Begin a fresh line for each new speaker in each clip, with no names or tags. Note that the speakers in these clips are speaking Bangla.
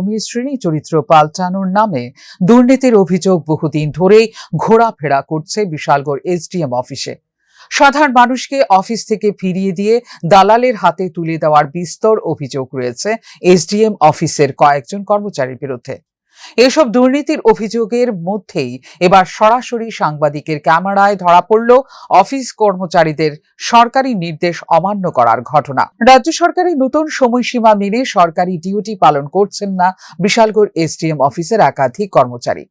কর্মী শ্রেণী চরিত্র পাল্টানোর নামে দুর্নীতির অভিযোগ বহুদিন ধরেই ঘোরাফেরা করছে বিশালগড় এসডিএম অফিসে। সাধারণ মানুষকে অফিস থেকে ফিরিয়ে দিয়ে দালালের হাতে তুলে দেওয়ার বিস্তর অভিযোগ রয়েছে এসডিএম অফিসের কয়েকজন কর্মচারীর বিরুদ্ধে। এসব দুর্নীতির অভিযোগের মধ্যেই এবার সরাসরি সাংবাদিকের ক্যামেরায় ধরা পড়ল অফিস কর্মচারীদের সরকারি নির্দেশ অমান্য করার ঘটনা। রাজ্য সরকারের নতুন সময়সীমা মেনে সরকারি ডিউটি পালন করছেন না বিশালগড় এসডিএম অফিসের একাধিক কর্মচারী।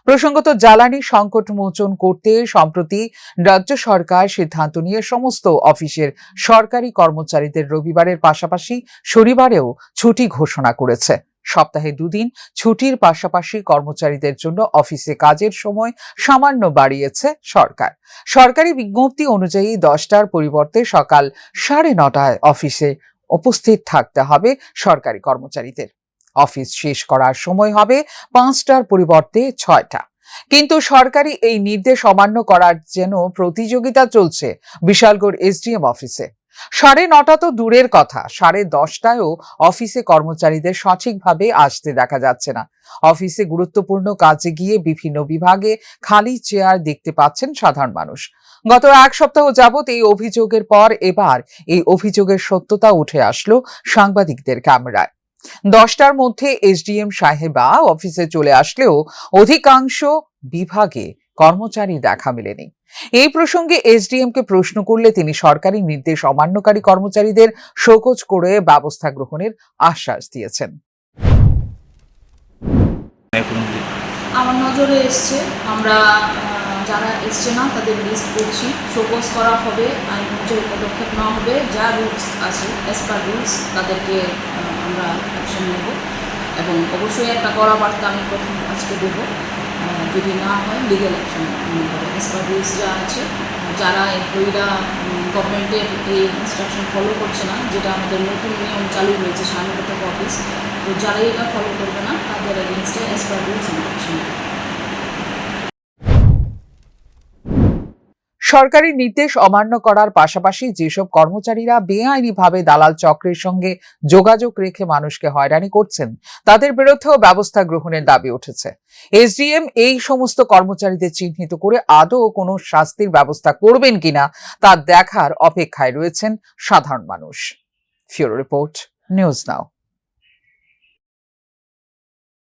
প্রসঙ্গত, জ্বালানি সংকট মোচন করতে সম্প্রতি রাজ্য সরকার সিদ্ধান্ত নিয়ে সমস্ত অফিসের সরকারি কর্মচারীদের রবিবারের পাশাপাশি শনিবারেও ছুটি ঘোষণা করেছে। সপ্তাহে 2 দিন ছুটির পাশাপাশি কর্মচারীদের জন্য অফিসে কাজের সময় সামান্য বাড়িয়েছে সরকার। সরকারি বিজ্ঞপ্তি অনুযায়ী 10টার পরিবর্তে সকাল 9:30টায় অফিসে উপস্থিত থাকতে হবে সরকারি কর্মচারীদের। অফিস শেষ করার সময় হবে 5টার পরিবর্তে 6টা। কিন্তু সরকারি এই নির্দেশ অমান্য করার যেন প্রতিযোগিতা চলছে বিশালগড় এসডিএম অফিসে। 9:30 তো দূরের কথা, 10:30টায়ও অফিসে কর্মচারীদের সঠিকভাবে আসতে দেখা যাচ্ছে না। অফিসে গুরুত্বপূর্ণ কাজে গিয়ে বিভিন্ন বিভাগে খালি চেয়ার দেখতে পাচ্ছেন সাধারণ মানুষ। গত 1 সপ্তাহ যাবৎ এই অভিযোগের পর এবার এই অভিযোগের সত্যতা উঠে আসলো সাংবাদিকদের ক্যামেরায়। 10টার মধ্যে এসডিএম সাহেবা অফিসে চলে আসলেও অধিকাংশ বিভাগে কর্মচারী দেখা মেলেনি। এই প্রসঙ্গে এসডিএম কে প্রশ্ন করলে তিনি সরকারি নির্দেশ অমান্যকারী কর্মচারীদের শোকজ করে ব্যবস্থা গ্রহণের আশ্বাস দিয়েছেন।
আমার নজরে এসছে, আমরা যারা এসছে না তাদের লিস্ট করছি, শোকজ করা হবে, আইন অনুযায়ী পদক্ষেপ নেওয়া হবে, যা রুলস আছে অ্যাজ পার রুলস তাদেরকে আমরা অ্যাকশন নেব এবং অবশ্যই একটা কড়া বার্তা আমি প্রথম আজকে দেবো, যদি না হয় লিগ্যাল অ্যাকশন মনে করে অ্যাজ পার রুলস যা আছে। যারা এমপ্লয়িরা গভর্নমেন্টের এই ইনস্ট্রাকশন ফলো করছে না, যেটা আমাদের নতুন নিয়ম চালু হয়েছে 9:30 থেকে অফিস, তো যারা এটা ফলো করবে না তাদের এগেনস্টে অ্যাজ পার রুলস আমরা অ্যাকশন নেব।
সরকারি নির্দেশ অমান্য করার পাশাপাশি যেসব কর্মচারীরা বেআইনিভাবে দালাল চক্রের সঙ্গে যোগাযোগ রেখে মানুষকে হয়রানি করছেন তাদের বিরুদ্ধেও ব্যবস্থা গ্রহণের দাবি উঠেছে। এসডিএম এই সমস্ত কর্মচারীদের চিহ্নিত করে আদৌ কোনো শাস্তির ব্যবস্থা করবেন কিনা তা দেখার অপেক্ষায় রয়েছেন সাধারণ মানুষ। ফিউরো রিপোর্ট, নিউজ নাও।